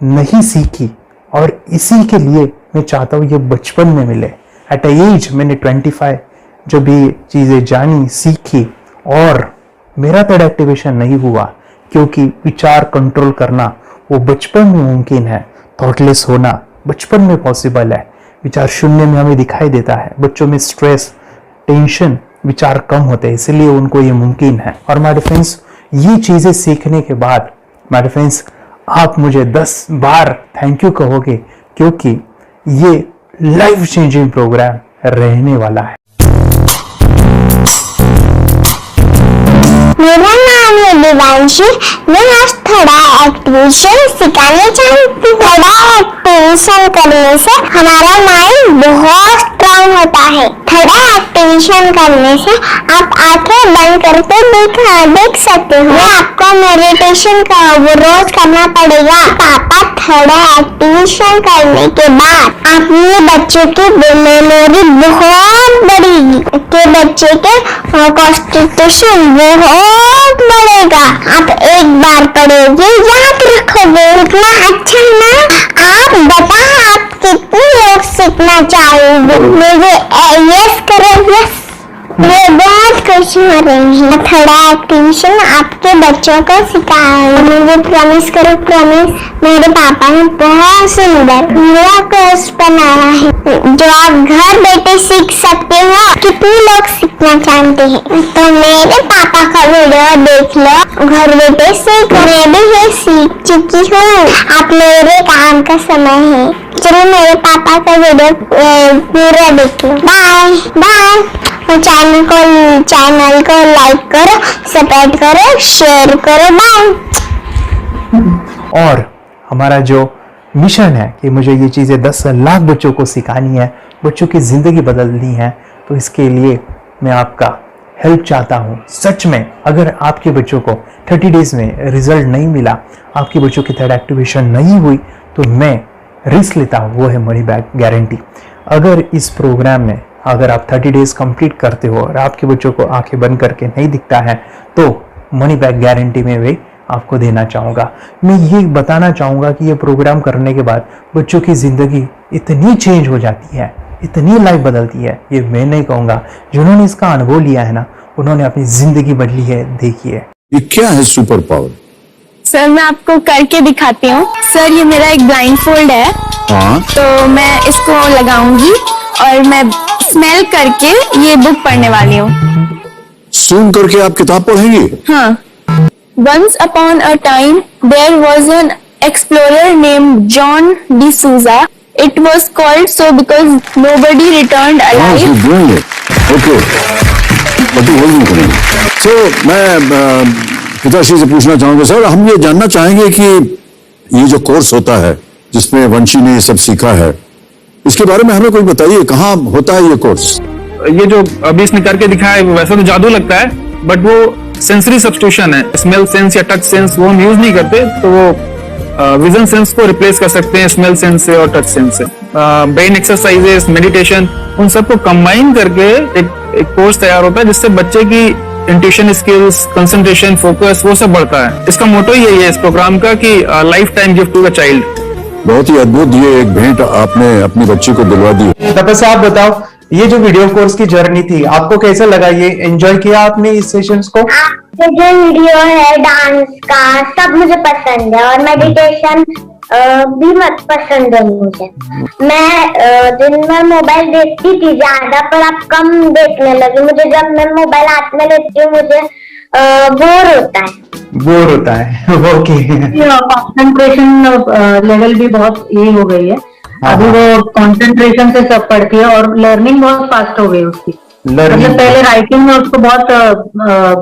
नहीं सीखी और इसी के लिए मैं चाहता हूँ ये बचपन में मिले। एट एज मैंने 25 जब ये चीज़ें जानी, सीखी, और मेरा थर्ड एक्टिवेशन नहीं हुआ क्योंकि विचार कंट्रोल करना वो बचपन में मुमकिन है। थॉटलेस होना बचपन में पॉसिबल है। विचार शून्य में हमें दिखाई देता है। बच्चों में स्ट्रेस, टेंशन, विचार कम होते हैं, इसलिए उनको ये मुमकिन है। और हमारे फ्रेंड्स, ये चीज़ें सीखने के बाद हमारे फ्रेंड्स आप मुझे 10 बार थैंक यू कहोगे, क्योंकि ये लाइफ चेंजिंग प्रोग्राम रहने वाला है। मेरा नाम है दिवांशी। मैं आज थोड़ा एक्टिवेशन सिखाने चाहती हूँ। थोड़ा एक्टिवेशन करने से हमारा माइंड बहुत स्ट्रांग होता है। थोड़ा एक्टिवेशन करने से आप आंखें बंद करके देख सकते हो। आपको मेडिटेशन का वो रोज करना पड़ेगा। पापा थोड़ा एक्टिवेशन करने के बाद अपने बच्चों की मेमोरी बहुत बढ़ेगी, के बच्चे के कॉन्सेंट्रेशन बहुत बढ़ेगा। आप एक बार पढ़ोगे याद रखोगे, इतना अच्छा ना। आप बताओ आप कितने लोग सीखना चाहोगे? मुझे यस करो, यस। मैं बहुत खुश हो रही हूँ। थोड़ा एक्टिवेशन आपके बच्चों को सिखाऊंगी। मुझे प्रॉमिस करो, प्रॉमिस। मेरे पापा ने बहुत सुंदर मेरा कोर्स बनाया है जो आप घर बैठे सीख सकते हो। कितने लोग सीखना चाहते हैं तो मेरे पापा का वीडियो देख लो, घर बैठे सीख। मैं भी ये सीख चुकी हूँ। आप मेरे काम का समय है। चलो मेरे पापा का वीडियो पूरा देख लो। Bye bye. चैनल को लाइक करो, सब्सक्राइब करो, शेयर करो। बाय। और हमारा जो मिशन है कि मुझे ये चीज़ें 10 लाख बच्चों को सिखानी है, बच्चों की ज़िंदगी बदलनी है, तो इसके लिए मैं आपका हेल्प चाहता हूँ। सच में अगर आपके बच्चों को 30 डेज में रिजल्ट नहीं मिला, आपके बच्चों की थर्ड एक्टिवेशन नहीं हुई, तो मैं रिस्क लेता हूँ, वो है मनी बैक गारंटी। अगर इस प्रोग्राम में अगर आप 30 डेज कंप्लीट करते हो और आपके बच्चों को आंखें बंद करके नहीं दिखता है, तो मनी बैक गारंटी में भी आपको देना चाहूँगा। मैं ये बताना चाहूँगा कि ये प्रोग्राम करने के बाद बच्चों की ज़िंदगी इतनी चेंज हो जाती है, इतनी लाइफ बदलती है, ये मैं नहीं कहूँगा। जिन्होंने इसका अनुभव लिया है ना, उन्होंने अपनी ज़िंदगी बदली है। देखिए ये क्या है सुपर पावर? सर मैं आपको करके दिखाती हूँ। सर ये मेरा एक ब्लाइंड फोल्ड है। हाँ? तो मैं इसको लगाऊंगी और मैं स्मेल करके ये बुक पढ़ने वाली हूँ। सूंघ करके आप किताब पढ़ेंगी? हाँ। Once upon a time, there was an explorer named John D'Souza. It was called so because nobody returned alive. Okay. So, मैं पिताश्री से पूछना चाहूंगा, सर हम ये जानना चाहेंगे कि ये जो कोर्स होता है जिसमें वंशी ने ये सब सीखा है, इसके बारे में हमें कोई बताइए, कहाँ होता है ये कोर्स? ये जो अभी इसने करके दिखाया है वैसा तो जादू लगता है, बट वो सेंसरी सब्स्टिट्यूशन है। स्मेल सेंस या टच सेंस वो हम यूज नहीं करते, तो वो विजन सेंस को रिप्लेस कर सकते हैं स्मेल सेंस से और टच सेंस से। ब्रेन एक्सरसाइजेस, मेडिटेशन, उन सबको कंबाइन करके एक कोर्स तैयार होता है जिससे बच्चे की इंट्यूशन स्किल्स, कंसंट्रेशन, फोकस वो सब बढ़ता है। इसका मोटो यही है इस प्रोग्राम का कि lifetime gift to the child. बहुत ही अद्भुत ये एक भेंट आपने अपनी बच्ची को दिलवा दी। तपस्या आप बताओ, ये जो वीडियो कोर्स की जर्नी थी आपको कैसा लगा? ये एंजॉय किया आपने इस सेशंस को? ये जो वीडियो है डांस का सब मुझे पसंद है और मेडिटेशन भी मत पसंद है मुझे। मैं दिन भर मोबाइल देखती थी ज्यादा, पर अब कम देखने लगी। मुझे जब मैं मोबाइल हाथ में लेती हूँ मुझे बोर होता है। ओके। कंसंट्रेशन लेवल भी बहुत ये हो गई है। अभी वो कंसंट्रेशन से सब पढ़ती है और लर्निंग बहुत फास्ट हो गई उसकी। मतलब पहले राइटिंग में उसको बहुत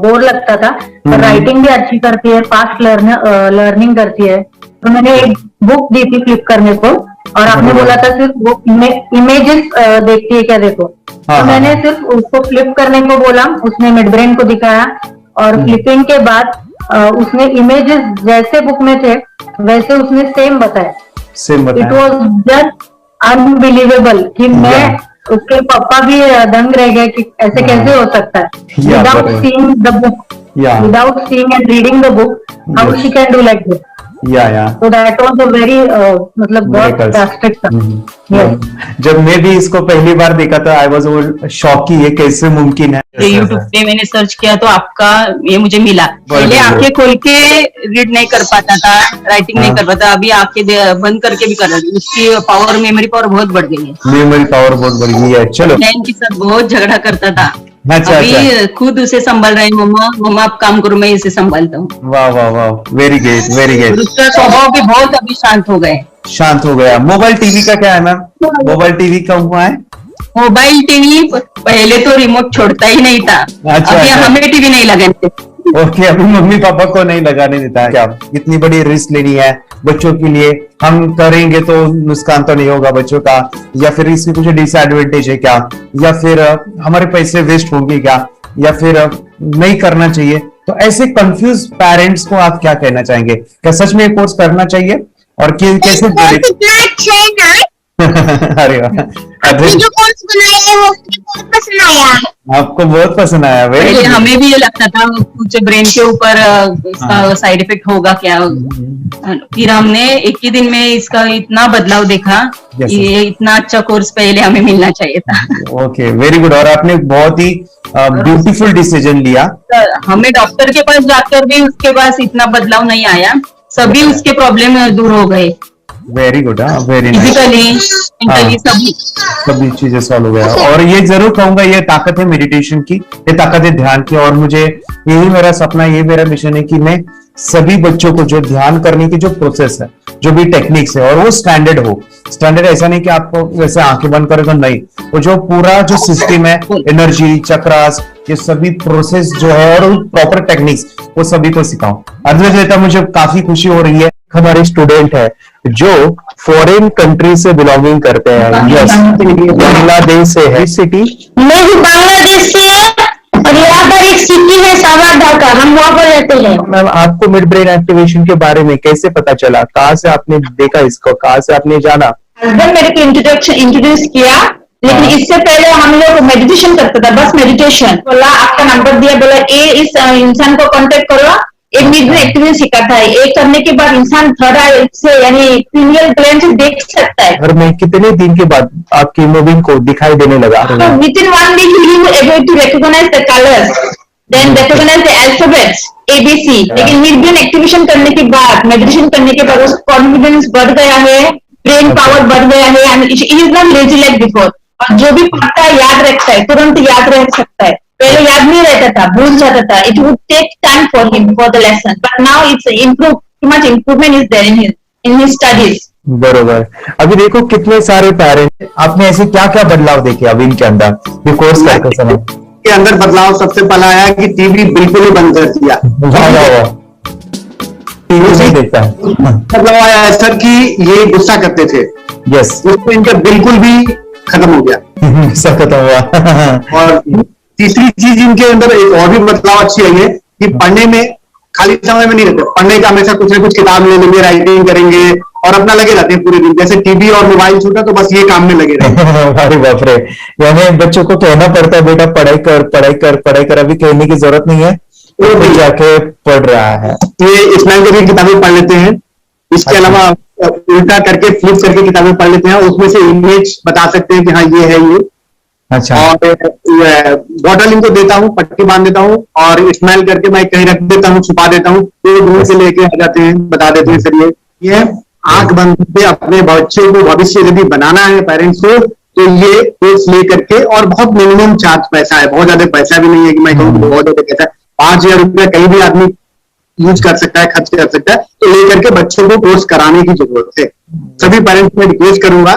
बोर लगता था, पर राइटिंग भी अच्छी करती है, फास्ट लर्निंग करती है। तो मैंने एक बुक दी थी फ्लिप करने को और आपने बोला था सिर्फ वो इमेजेस देखती है क्या, देखो। तो मैंने सिर्फ उसको फ्लिप करने को बोला, उसने मिड ब्रेन को दिखाया और फ्लिपिंग के बाद उसने इमेजेस जैसे बुक में थे वैसे उसने सेम बताया। इट वॉज जस्ट अनबिलीवेबल कि मैं उसके पापा भी दंग रह गए कि ऐसे कैसे हो सकता है। Without seeing the book, without seeing and reading the book, how she can do like this. So that was a very मतलब बहुत ड्रास्टिक था। जब मैं भी इसको पहली बार देखा था आई वाज शॉक कि ये कैसे मुमकिन है। यूट्यूब पे मैंने सर्च किया तो आपका ये मुझे मिला। पहले आंखें खोल के रीड नहीं कर पाता था, राइटिंग नहीं कर पाता, अभी आंखें बंद करके भी कर रहा है। उसकी पावर, मेमोरी पावर बहुत बढ़ गई है। मेमोरी पावर बहुत बढ़ गई है। चलो, के साथ बहुत झगड़ा करता था, अच्छा, अभी खुद उसे संभाल रहे हैं। मम्मा मम्मा आप काम करो, मैं इसे संभालता हूँ। वाह वाह वाह, वेरी ग्रेट वेरी और ग्रेट। उसका स्वभाव भी बहुत अभी शांत हो गए। शांत हो गया। मोबाइल टीवी का क्या है मैम? मोबाइल टीवी का हुआ है? मोबाइल टीवी पहले तो रिमोट छोड़ता ही नहीं था। अच्छा, अभी अच्छा। हमें टीवी नहीं लगाने। ओके, अभी मम्मी पापा को नहीं लगाने देता है। क्या इतनी बड़ी रिस्क लेनी है बच्चों के लिए? हम करेंगे तो नुकसान तो नहीं होगा बच्चों का, या फिर इसकी कुछ डिसएडवांटेज है क्या, या फिर हमारे पैसे वेस्ट होंगे क्या, या फिर नहीं करना चाहिए? तो ऐसे कंफ्यूज पेरेंट्स को आप क्या कहना चाहेंगे? क्या सच में ये कोर्स करना चाहिए और कैसे? अरे वाह, जो कोर्स बनाया है वो मुझे बहुत पसंद आया। आपको बहुत पसंद आया? पहले हमें भी ये लगता था कुछ ब्रेन के ऊपर इसका साइड इफेक्ट होगा क्या। फिर हमने एक ही दिन में इसका इतना बदलाव देखा। ये इतना अच्छा कोर्स पहले हमें मिलना चाहिए था। Okay, very good. और आपने बहुत ही ब्यूटीफुल डिसीजन लिया। हमें डॉक्टर के पास जाकर भी उसके पास इतना बदलाव नहीं आया। सभी उसके प्रॉब्लम दूर हो गए। Very good, very nice. Physically mentally सभी चीजें सॉल्व हो गया। और ये जरूर कहूंगा, ये ताकत है मेडिटेशन की, ये ताकत है ध्यान की। और मुझे यही मेरा सपना, ये मेरा मिशन है कि मैं सभी बच्चों को जो ध्यान करने की जो प्रोसेस है, जो भी टेक्निक्स है, और वो स्टैंडर्ड हो। स्टैंडर्ड ऐसा नहीं कि आपको वैसे आंखें बंद करें तो नहीं, वो जो पूरा जो सिस्टम है, एनर्जी चक्रास, ये सभी प्रोसेस जो है और प्रॉपर टेक्निक्स, वो सभी को सिखाऊं। अद्वैत, मुझे काफी खुशी हो रही है। हमारे स्टूडेंट है जो फॉरेन कंट्री से बिलोंगिंग करते हैं। यस, बांग्लादेश से है। सिटी मैं भी बांग्लादेश से और यहाँ पर एक सिटी है सावादा का, हम वहाँ पर रहते हैं। मैम, आपको मिड ब्रेन एक्टिवेशन के बारे में कैसे पता चला? कहाँ से आपने देखा इसको, कहाँ से आपने जाना? हस्बैंड मेरे को इंट्रोड्यूस किया, लेकिन इससे पहले हम लोग मेडिटेशन करते थे, बस मेडिटेशन। बोला आपका नंबर दिया, बोला इस इंसान को कांटेक्ट करो, एक मिड ब्रेन एक्टिवेशन सिखाता है। एक करने के बाद इंसान थर्ड आई से यानी पीनियल ग्लैंड से देख सकता है। और मैं कितने दिन के बाद आपकी मूविंग को दिखाई देने लगा? Within 1 week you able to recognise the colours, then recognise the alphabets ABC। लेकिन मिड ब्रेन एक्टिवेशन करने के बाद, मेडिटेशन करने के बाद उसका कॉन्फिडेंस बढ़ गया है, ब्रेन पावर बढ़ गया है, and it is not lazy like before. और जो भी पढ़ता है याद रखता है, तुरंत याद रख सकता है। पहले याद नहीं रहता था, भूल जाता था। It would take time for him for the lesson, but now it's improve, too much improvement is there in his studies. बरोबर। अभी देखो कितने सारे पेरेंट्स, आपने ऐसे क्या क्या बदलाव देखे अभी इनके अंदर ये कोर्स करते समय? के अंदर बदलाव सबसे पहला आया कि टीवी बिल्कुल ही बंद कर दिया। टीवी नहीं देखता है। बदलाव आया सर कि ये गुस्सा करते थे। यस, उसको इनका बिल्कुल भी खत्म हो गया। सब खत्म हुआ। और तीसरी चीज इनके अंदर एक और भी बदलाव अच्छी आई है कि पढ़ने में खाली समय में नहीं रहते, पढ़ने का हमेशा कुछ ना कुछ किताब ले लेंगे, राइटिंग करेंगे और अपना लगे रहते हैं पूरे दिन। जैसे टीवी और मोबाइल छूटा तो बस ये काम में लगे रहते। अरे बाप रे, यानी बच्चों को कहना पड़ता है बेटा पढ़ाई कर पढ़ाई कर पढ़ाई कर, अभी कहने की जरूरत नहीं है, वो भी जाके पढ़ रहा है। ये इस्माइल करके किताबें पढ़ लेते हैं। इसके अलावा उल्टा करके फ्लिप करके किताबें पढ़ लेते हैं, उसमें से इमेज बता सकते हैं कि हाँ ये है ये। अच्छा। और बॉटल इनको देता हूँ, पट्टी बांध देता हूँ और स्माइल करके मैं कहीं रख देता हूँ, छुपा देता हूँ, तो दूर से लेके आ जाते हैं, बता देते हैं सर ये आंख बंद करके अपने बच्चों को भविष्य यदि बनाना है पेरेंट्स को, तो ये कोर्स ले करके। और बहुत मिनिमम चार्ज पैसा है, बहुत ज्यादा पैसा भी नहीं है कि मैं कहूँ बहुत ज्यादा पैसा है। 5,000 रुपया कहीं भी आदमी यूज कर सकता है, खर्च कर सकता है। तो लेकर के बच्चों को कोर्स कराने की जरूरत है। सभी पेरेंट्स में रिक्वेस्ट करूंगा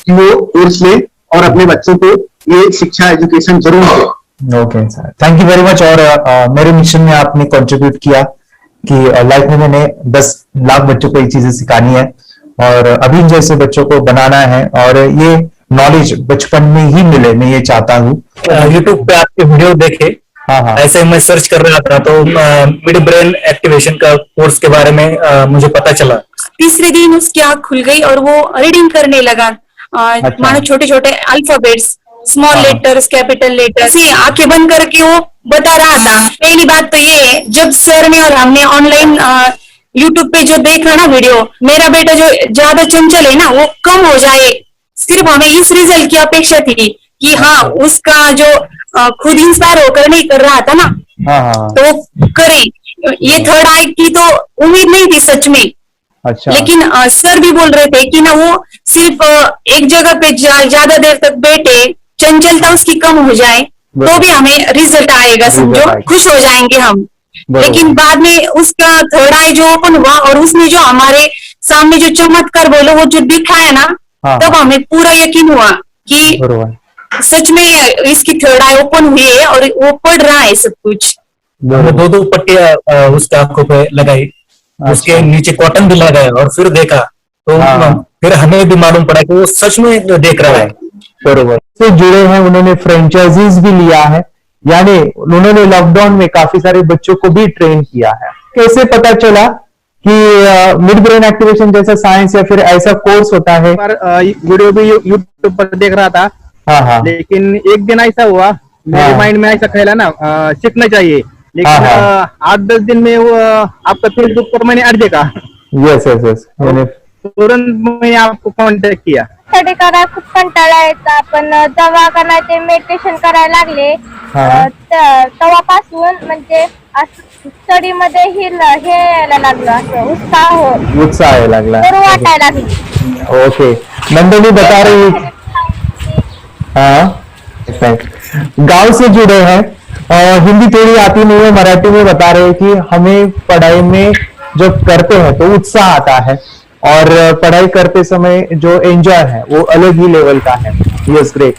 कि वो कोर्स ले और अपने बच्चों को ये शिक्षा एजुकेशन जरूर दे। Okay sir, thank you very much. और मेरे मिशन में आपने कंट्रीब्यूट किया कि लाइफ में मैंने 10 लाख बच्चों को ये चीजें सिखानी है और अभी जैसे बच्चों को बनाना है, और ये नॉलेज बचपन में ही मिले, मैं ये चाहता हूँ। यूट्यूब पे आपके वीडियो देखे, हाँ, ऐसे मैं सर्च कर रहा था तो मिड ब्रेन एक्टिवेशन का कोर्स के बारे में मुझे पता चला। तीसरे दिन उसकी आंख खुल गई और वो रीडिंग करने लगा। मानो छोटे छोटे alphabets, small letters, capital letters, आंखें बंद करके वो बता रहा था। पहली बात तो ये, जब सर ने और हमने ऑनलाइन यूट्यूब पे जो देखा ना वीडियो, मेरा बेटा जो ज्यादा चंचल है ना वो कम हो जाए, सिर्फ हमें इस रिजल्ट की अपेक्षा थी कि हाँ उसका जो खुद इंस्पायर होकर नहीं कर रहा था ना, तो करे। ये थर्ड आई की तो उम्मीद नहीं थी सच में। अच्छा। लेकिन सर भी बोल रहे थे कि ना वो सिर्फ एक जगह पे ज्यादा देर तक बैठे, चंचलता उसकी कम हो जाए, तो भी हमें रिजल्ट आएगा, समझो खुश हो जाएंगे हम। लेकिन बाद में उसका थर्ड आई जो ओपन हुआ और उसने जो हमारे सामने जो चमत्कार बोलो वो जो दिखाया ना, तब हमें पूरा यकीन हुआ कि सच में इसकी थर्ड आई ओपन हुई है और वो पढ़ रहा है सब कुछ। दो पट्टियां उसके आंखों पे लगाई, उसके नीचे कॉटन भी लगाया और फिर देखा तो फिर हमें भी मालूम पड़ा कि वो सच में देख रहा है। बरोबर से जुड़े हैं, उन्होंने फ्रेंचाइजीज भी लिया है, यानी उन्होंने लॉकडाउन में काफी सारे बच्चों को भी ट्रेन किया है। कैसे पता चला कि मिड ब्रेन एक्टिवेशन जैसा साइंस या फिर ऐसा कोर्स होता है? वीडियो भी यूट्यूब पर देख रहा था। हाँ। लेकिन एक दिन ऐसा हुआ मेरे माइंड में ऐसा ख्याल ना सीखना चाहिए, लेकिन 8-10 दिन में वो आपका फेसबुक पर मैंने अर्ज देखा। यस तुरंत मैंने आपको कॉन्टॅक्ट किया। स्टडी करायला खूप कंटाळा यायचा, पण जेव्हा का नाही ते मेडिटेशन करायला लागले तेव्हापासून म्हणजे स्टडी मध्ये हे यायला लागलं, असं उत्साह यायला लागला, बरं वाटायला लागली। ओके, नंदिनी बता रही है गांव से जुड़े हैं, हिंदी थोड़ी आती नहीं है, मराठी में बता रहे हैं कि हमें पढ़ाई में जब करते हैं तो उत्साह आता है और पढ़ाई करते समय जो एंजॉय है वो अलग ही लेवल का है। Yes great.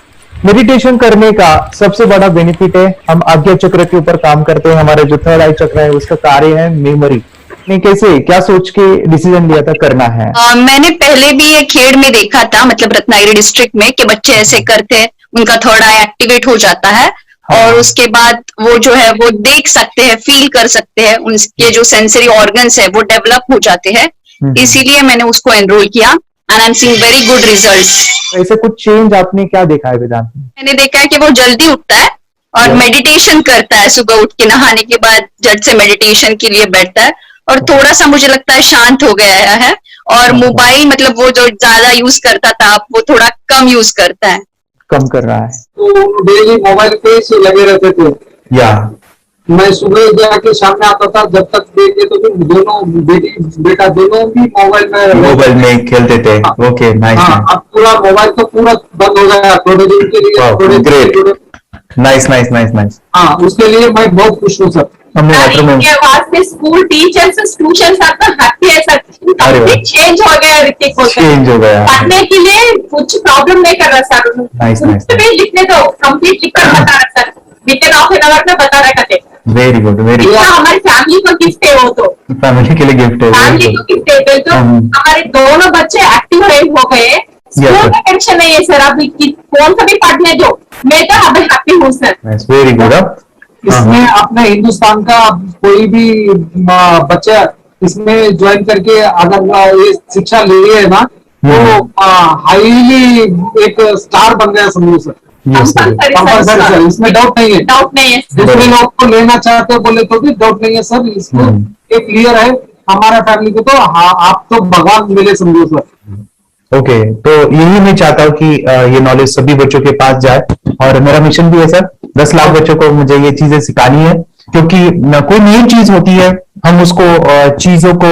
मेडिटेशन करने का सबसे बड़ा बेनिफिट है, हम आज्ञा चक्र के ऊपर काम करते हैं, हमारा जो थर्ड आई चक्र है उसका कार्य है मेमोरी। ने कैसे क्या सोच के डिसीजन लिया था करना है? मैंने पहले भी ये खेड़ में देखा था, मतलब रत्नागिरी डिस्ट्रिक्ट में, कि बच्चे ऐसे करते हैं, उनका थर्ड आई एक्टिवेट हो जाता है और उसके बाद वो जो है वो देख सकते हैं, फील कर सकते हैं, उनके जो सेंसरी ऑर्गन्स है वो डेवलप हो जाते हैं। इसीलिए मैंने उसको एनरोल किया and I am seeing very good results. ऐसे कुछ चेंज आपने क्या देखा है वेदांत में? मैंने देखा है कि वो जल्दी उठता है और मेडिटेशन करता है, सुबह उठ के नहाने के बाद झट से मेडिटेशन के लिए बैठता है और थोड़ा सा मुझे लगता है शांत हो गया है और मोबाइल मतलब वो जो ज्यादा यूज करता था वो थोड़ा कम यूज करता है, कम कर रहा है। तो डेली मोबाइल पे से लगे रहते थे या मैं सुबह जाके शाम में आता था, जब तक देखे तो फिर दोनों बेटा दोनों भी मोबाइल में खेलते थे। Okay nice. अब पूरा मोबाइल तो पूरा बंद हो गया थोड़े दिन के लिए। Great, nice. हाँ, उसके लिए मैं बहुत खुश हूँ सर। इनके वास्ते स्कूल टीचर्स ट्यूशन सबका हैप्पी है सर, कंप्लीट चेंज हो गया ऋतिक को, चेंज हो गया, पढ़ने के लिए कुछ प्रॉब्लम नहीं कर रहा सर। नाइस। लिखने दो, कंप्लीट लिखकर बता रहा sir, with half an hour में बता रहा करते। वेरी गुड हमारी फैमिली को गिफ्ट है, वो तो फैमिली के लिए गिफ्ट है, फैमिली को गिफ्ट है। तो हमारे दोनों बच्चे एक्टिव हो गए, स्कूल का टेंशन नहीं है सर, अभी कौन सा भी पढ़ने दो, मैं तो अभी हैप्पी हूँ सर। Very good. इसमें अपने हिंदुस्तान का कोई भी बच्चा इसमें ज्वाइन करके अगर ये शिक्षा ले है ना तो हाईली एक स्टार बन गया समझो सर। कंपल्सरी सर, इसमें डाउट नहीं है। दूसरे लोग को लेना चाहते बोले तो भी डाउट नहीं है सर, इसको एक क्लियर है हमारा फैमिली को, तो आप तो भगवान मिले समझो सर। ओके, तो यही मैं चाहता हूँ कि ये नॉलेज सभी बच्चों के पास जाए और मेरा मिशन भी है सर, 10 लाख बच्चों को मुझे ये चीजें सिखानी है, क्योंकि कोई नई चीज होती है हम उसको चीजों को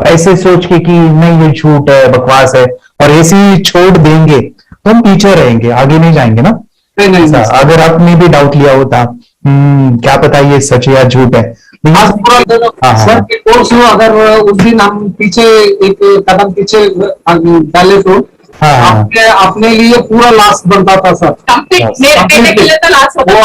ऐसे सोच के कि नहीं ये झूठ है, बकवास है और ऐसे ही छोड़ देंगे तो हम पीछे रहेंगे, आगे नहीं जाएंगे ना। नहीं। अगर आपने भी डाउट लिया होता क्या पता ये सच है या झूठ है। सर के कोर्स हो, अगर उस दिन हम पीछे एक कदम पीछे डाले तो अपने लिए पूरा लास्ट बनता था सर। वो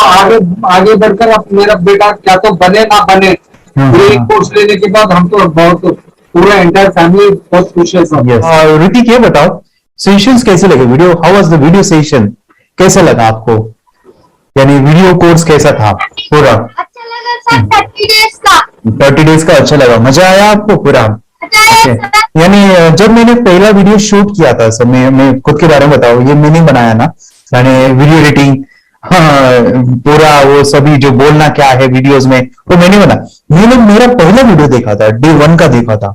आगे बढ़कर अब मेरा बेटा क्या तो बने ना बने, कोर्स लेने के बाद हम तो बहुत पूरा एंटायर फैमिली बहुत खुश है सर। ऋतिक ये बताओ सेशंस कैसे लगे, video how was the video session, कैसा लगा आपको, यानी वीडियो कोर्स कैसा था पूरा? अच्छा लगा सर, 30 डेज का अच्छा लगा, मजा आया आपको पूरा? यानी जब मैंने पहला वीडियो शूट किया था सर, मैं खुद के बारे में बताऊं, ये मैंने बनाया ना, मैंने वीडियो एडिटिंग पूरा वो सभी जो बोलना क्या है वीडियोस में वो मैंने बना। मैंने मेरा पहला वीडियो देखा था, डे 1 का देखा था,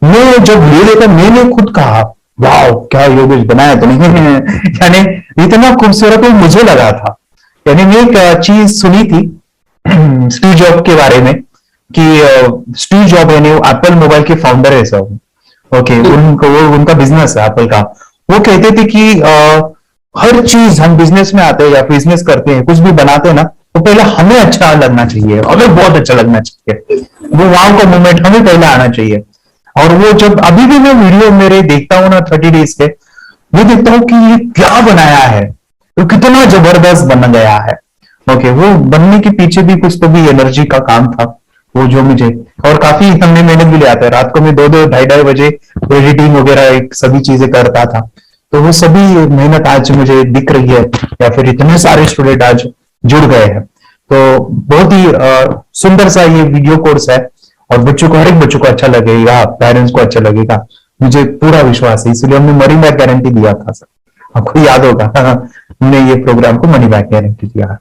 मैं जब वीडियो देखा मैंने खुद कहा वाह क्या योगेश बनाया तो नहीं यानी इतना खूबसूरत मुझे लगा था। यानी मैं एक चीज सुनी थी स्टीव जॉब के बारे में कि स्टीव जॉब यानी एप्पल मोबाइल के फाउंडर है सब, ओके, उनका बिजनेस है एप्पल का। वो कहते थे कि हर चीज हम बिजनेस में आते हैं या बिजनेस करते हैं, कुछ भी बनाते हैं ना, तो पहले हमें अच्छा लगना चाहिए, हमें बहुत अच्छा लगना चाहिए, वो वहां का मोमेंट हमें पहले आना चाहिए। और वो जब अभी भी मैं वीडियो मेरे देखता हूँ ना 30 डेज के, मैं देखता हूँ कि ये क्या बनाया है, तो कितना जबरदस्त बन गया है। ओके, वो बनने के पीछे भी कुछ तो भी एनर्जी का काम था वो, जो मुझे और काफी हमने मेहनत भी लिया था। रात को मैं 2-2 ढाई बजे एडिटिंग वगैरह एक सभी चीजें करता था, तो वो सभी मेहनत आज मुझे दिख रही है, या फिर इतने सारे स्टूडेंट आज जुड़ गए हैं। तो बहुत ही सुंदर सा ये वीडियो कोर्स है, और बच्चों को, हर एक बच्चों को अच्छा लगेगा, पेरेंट्स को अच्छा लगेगा, मुझे पूरा विश्वास है। इसलिए हमने मनी बैक गारंटी दिया था सर, आपको याद होगा हमने ये प्रोग्राम को मनी बैक गारंटी दिया।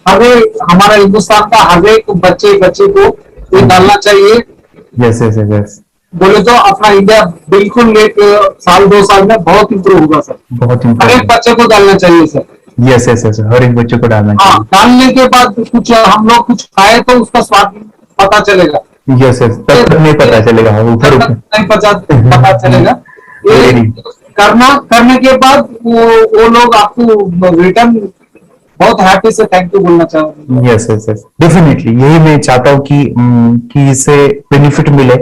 हमें हमारा हिंदुस्तान का हर एक बच्चे को ये डालना चाहिए। यस यस यस, बोले तो अपना इंडिया बिल्कुल एक साल 2 साल में बहुत इम्प्रूव होगा सर, बहुत हर एक बच्चे को डालना चाहिए सर। यस यस यस, हर एक बच्चे को डालना चाहिए। डालने के बाद कुछ हम लोग कुछ खाए तो उसका स्वाद पता चलेगा। यस यस, तब नहीं पता चलेगा, ऊपर नहीं पता चलेगा। ये करने के बाद वो लोग आपको रिटर्न बहुत हैप्पी से थैंक यू बोलना चाहूंगा। यस यस यस, डेफिनेटली यही मैं चाहता हूँ कि इससे बेनिफिट मिले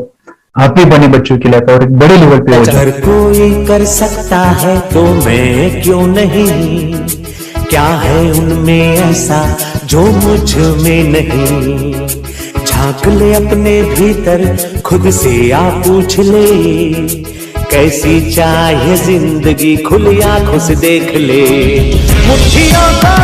हैप्पी बने बच्चों के लिए, और एक बड़े लेवल पे हो जाए। अगर कोई कर सकता है तो मैं क्यों नहीं, क्या है उनमें ऐसा जो मुझ में नहीं। झांक ले अपने भीतर, खुद से आ पूछ ले, कैसी चाहे जिंदगी खुली आंखों से देख ले। मुट्ठियों का